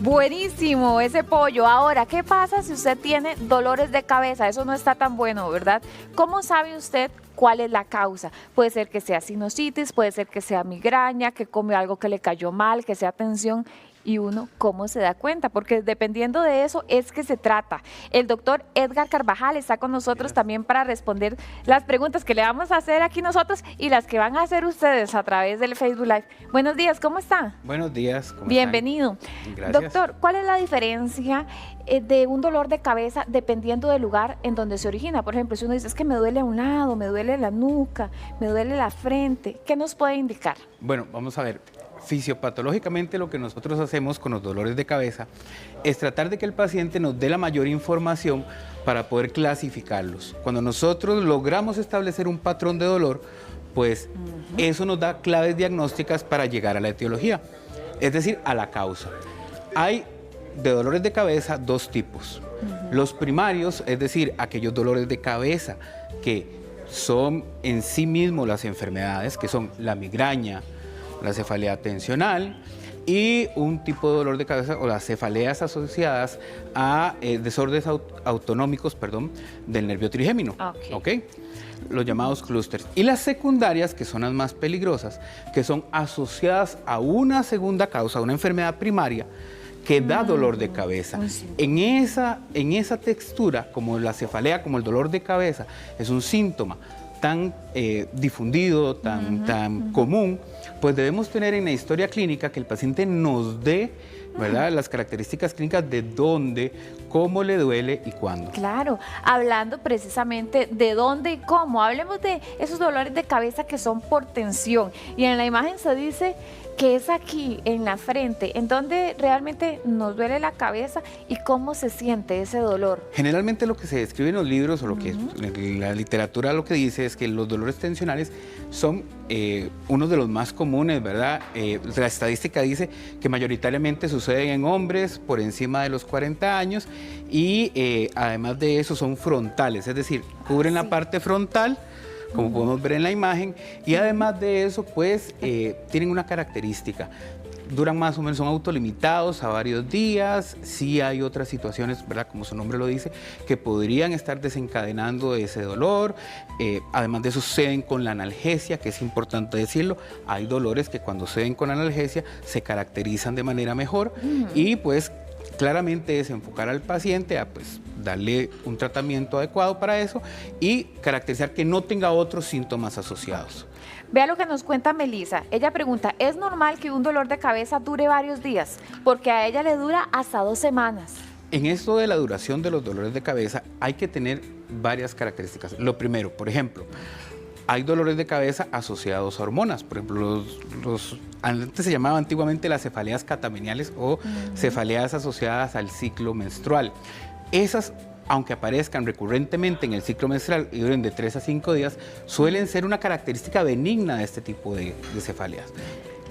Buenísimo ese pollo. Ahora, ¿qué pasa si usted tiene dolores de cabeza? Eso no está tan bueno, ¿verdad? ¿Cómo sabe usted cuál es la causa? Puede ser que sea sinusitis, puede ser que sea migraña, que come algo que le cayó mal, que sea tensión. Y uno, ¿cómo se da cuenta? Porque dependiendo de eso es que se trata. El doctor Edgar Carvajal está con nosotros también para responder las preguntas que le vamos a hacer aquí nosotros y las que van a hacer ustedes a través del Facebook Live. Buenos días, ¿cómo está? Buenos días, ¿cómo Bienvenido. están? Gracias. Doctor, ¿cuál es la diferencia de un dolor de cabeza dependiendo del lugar en donde se origina? Por ejemplo, si uno dice, es que me duele a un lado, me duele la nuca, me duele la frente, ¿qué nos puede indicar? Bueno, vamos a ver. Fisiopatológicamente lo que nosotros hacemos con los dolores de cabeza es tratar de que el paciente nos dé la mayor información para poder clasificarlos. Cuando nosotros logramos establecer un patrón de dolor, pues eso nos da claves diagnósticas para llegar a la etiología, es decir, a la causa. Hay de dolores de cabeza dos tipos. Los primarios, es decir, aquellos dolores de cabeza que son en sí mismos las enfermedades, que son la migraña, la cefalea tensional y un tipo de dolor de cabeza o las cefaleas asociadas a desórdenes autonómicos, del nervio trigémino, ¿ok? Los llamados clústeres. Y las secundarias, que son las más peligrosas, que son asociadas a una segunda causa, una enfermedad primaria, que da dolor de cabeza. En esa textura, como la cefalea, como el dolor de cabeza, es un síntoma tan difundido, tan común, pues debemos tener en la historia clínica que el paciente nos dé, ¿verdad?, las características clínicas de dónde, cómo le duele y cuándo. Claro, hablando precisamente de dónde y cómo, hablemos de esos dolores de cabeza que son por tensión. Y en la imagen se dice que es aquí, en la frente, en donde realmente nos duele la cabeza y cómo se siente ese dolor. Generalmente lo que se describe en los libros o lo que la literatura lo que dice es que los dolores tensionales son uno de los más comunes, ¿verdad? La estadística dice que mayoritariamente suceden en hombres por encima de los 40 años y además de eso son frontales, es decir, cubren la parte frontal, como podemos ver en la imagen, y además de eso, pues, tienen una característica. Duran más o menos, son autolimitados a varios días. Sí hay otras situaciones, ¿verdad?, como su nombre lo dice, que podrían estar desencadenando ese dolor. Además de eso, ceden con la analgesia, que es importante decirlo. Hay dolores que cuando ceden con analgesia se caracterizan de manera mejor y pues claramente es enfocar al paciente a pues darle un tratamiento adecuado para eso y caracterizar que no tenga otros síntomas asociados. Vea lo que nos cuenta Melissa. Ella pregunta, ¿es normal que un dolor de cabeza dure varios días? Porque a ella le dura hasta 2 semanas. En esto de la duración de los dolores de cabeza hay que tener varias características. Lo primero, por ejemplo, hay dolores de cabeza asociados a hormonas. Por ejemplo, antes se llamaba antiguamente las cefaleas catameniales o cefaleas asociadas al ciclo menstrual. Esas, aunque aparezcan recurrentemente en el ciclo menstrual y duren de 3 a 5 días, suelen ser una característica benigna de este tipo de cefaleas.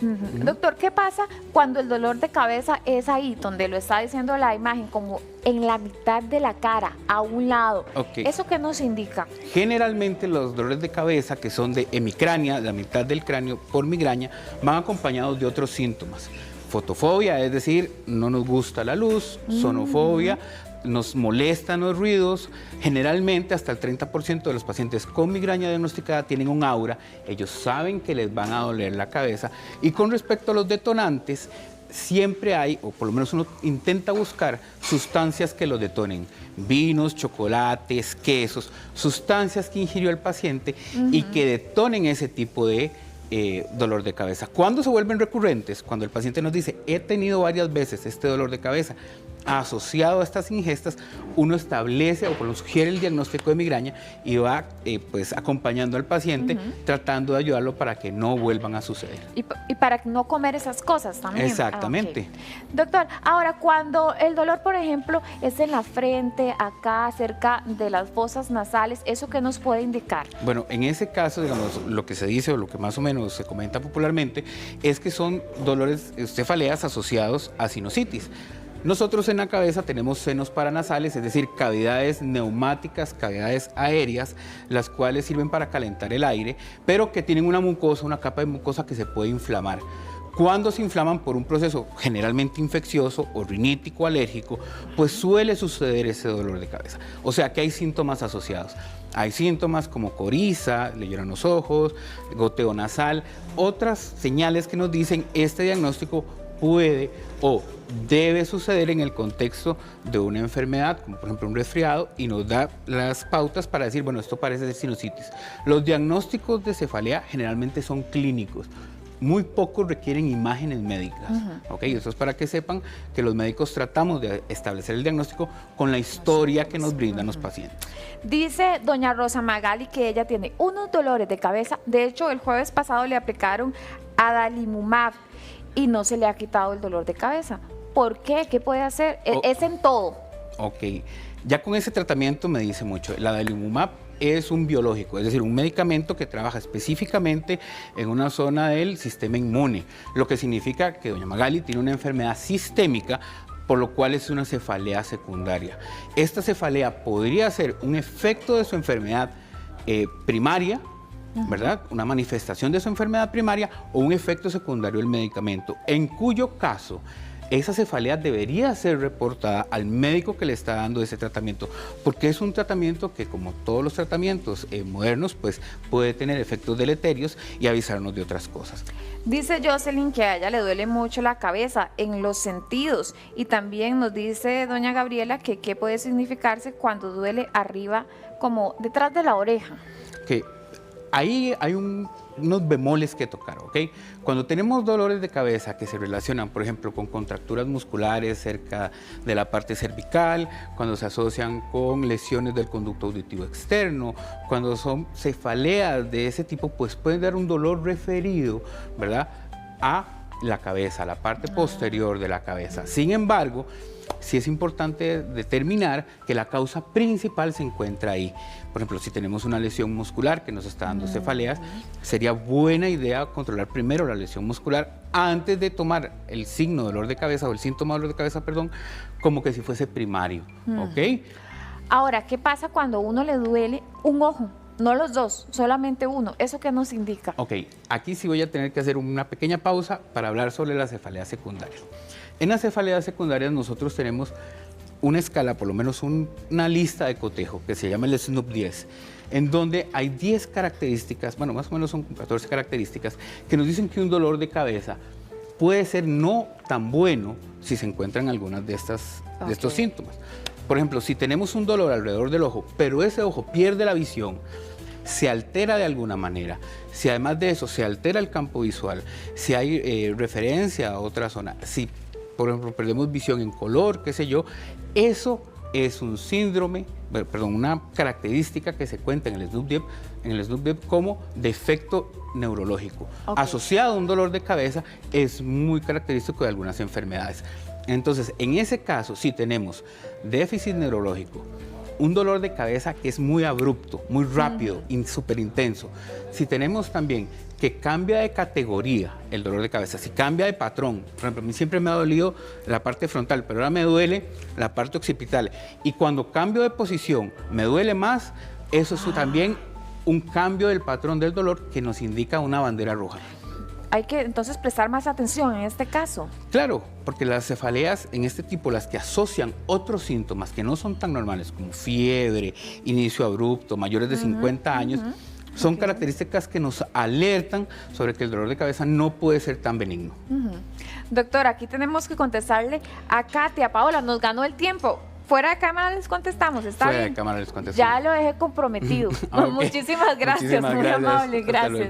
Doctor, ¿qué pasa cuando el dolor de cabeza es ahí, donde lo está diciendo la imagen, como en la mitad de la cara, a un lado? ¿Eso qué nos indica? Generalmente los dolores de cabeza que son de hemicrania, la mitad del cráneo por migraña, van acompañados de otros síntomas. Fotofobia, es decir, no nos gusta la luz, sonofobia, nos molestan los ruidos. Generalmente hasta el 30% de los pacientes con migraña diagnosticada tienen un aura, ellos saben que les van a doler la cabeza. Y con respecto a los detonantes, siempre hay, o por lo menos uno intenta buscar sustancias que los detonen, vinos, chocolates, quesos, sustancias que ingirió el paciente y que detonen ese tipo de dolor de cabeza. ¿Cuándo se vuelven recurrentes? Cuando el paciente nos dice, he tenido varias veces este dolor de cabeza asociado a estas ingestas, uno establece o por lo sugiere el diagnóstico de migraña y va pues acompañando al paciente, tratando de ayudarlo para que no vuelvan a suceder. Y para no comer esas cosas también. Exactamente. Doctor, ahora cuando el dolor, por ejemplo, es en la frente, acá, cerca de las fosas nasales, ¿eso qué nos puede indicar? Bueno, en ese caso, digamos, lo que se dice o lo que más o menos se comenta popularmente es que son dolores, cefaleas asociados a sinusitis. Nosotros en la cabeza tenemos senos paranasales, es decir, cavidades neumáticas, cavidades aéreas, las cuales sirven para calentar el aire, pero que tienen una mucosa, una capa de mucosa que se puede inflamar. Cuando se inflaman por un proceso generalmente infeccioso o rinítico alérgico, pues suele suceder ese dolor de cabeza. O sea que hay síntomas asociados. Hay síntomas como coriza, le lloran los ojos, goteo nasal, otras señales que nos dicen este diagnóstico puede o debe suceder en el contexto de una enfermedad, como por ejemplo un resfriado, y nos da las pautas para decir, bueno, esto parece ser sinusitis. Los diagnósticos de cefalea generalmente son clínicos. Muy pocos requieren imágenes médicas, ¿ok? Eso es para que sepan que los médicos tratamos de establecer el diagnóstico con la historia que nos brindan los pacientes. Dice doña Rosa Magali que ella tiene unos dolores de cabeza. De hecho, el jueves pasado le aplicaron adalimumab y no se le ha quitado el dolor de cabeza. ¿Por qué? ¿Qué puede hacer? Es en todo. Ok, ya con ese tratamiento me dice mucho. El adalimumab es un biológico, es decir, un medicamento que trabaja específicamente en una zona del sistema inmune, lo que significa que doña Magali tiene una enfermedad sistémica, por lo cual es una cefalea secundaria. Esta cefalea podría ser un efecto de su enfermedad primaria, ¿verdad? Una manifestación de su enfermedad primaria o un efecto secundario del medicamento, en cuyo caso esa cefalea debería ser reportada al médico que le está dando ese tratamiento, porque es un tratamiento que, como todos los tratamientos modernos, pues puede tener efectos deleterios y avisarnos de otras cosas. Dice Jocelyn que a ella le duele mucho la cabeza en los sentidos, y también nos dice doña Gabriela que qué puede significarse cuando duele arriba, como detrás de la oreja. Que ahí hay unos bemoles que tocar, ¿ok? Cuando tenemos dolores de cabeza que se relacionan, por ejemplo, con contracturas musculares cerca de la parte cervical, cuando se asocian con lesiones del conducto auditivo externo, cuando son cefaleas de ese tipo, pues pueden dar un dolor referido, ¿verdad?, a la cabeza, a la parte posterior de la cabeza. Sin embargo, sí es importante determinar que la causa principal se encuentra ahí. Por ejemplo, si tenemos una lesión muscular que nos está dando cefaleas, sería buena idea controlar primero la lesión muscular antes de tomar el signo de dolor de cabeza o el síntoma de dolor de cabeza, perdón, como que si fuese primario, ¿ok? Ahora, ¿qué pasa cuando a uno le duele un ojo? No los dos, solamente uno. ¿Eso qué nos indica? Ok, aquí sí voy a tener que hacer una pequeña pausa para hablar sobre las cefaleas secundarias. En las cefaleas secundarias nosotros tenemos una escala, por lo menos una lista de cotejo que se llama el SNOOP 10, en donde hay 10 características, bueno, más o menos son 14 características, que nos dicen que un dolor de cabeza puede ser no tan bueno si se encuentran algunas de estos síntomas. Por ejemplo, si tenemos un dolor alrededor del ojo, pero ese ojo pierde la visión, se altera de alguna manera, si además de eso se altera el campo visual, si hay referencia a otra zona, si por ejemplo perdemos visión en color, qué sé yo, eso es un síndrome, perdón, una característica que se cuenta en el SNOOP 10 como defecto neurológico. Asociado a un dolor de cabeza, es muy característico de algunas enfermedades. Entonces, en ese caso, si tenemos déficit neurológico, un dolor de cabeza que es muy abrupto, muy rápido, súper intenso, si tenemos también que cambia de categoría el dolor de cabeza, si cambia de patrón, por ejemplo, a mí siempre me ha dolido la parte frontal, pero ahora me duele la parte occipital, y cuando cambio de posición me duele más, eso es también un cambio del patrón del dolor que nos indica una bandera roja. Hay que entonces prestar más atención en este caso. Claro, porque las cefaleas en este tipo, las que asocian otros síntomas que no son tan normales, como fiebre, inicio abrupto, mayores de 50 años, son características que nos alertan sobre que el dolor de cabeza no puede ser tan benigno. Doctor, aquí tenemos que contestarle a Katia. Paola, nos ganó el tiempo. Fuera de cámara les contestamos, ¿está bien? Fuera de cámara les contestamos. Ya lo dejé comprometido. Okay. Muchísimas gracias, muy amable, gracias.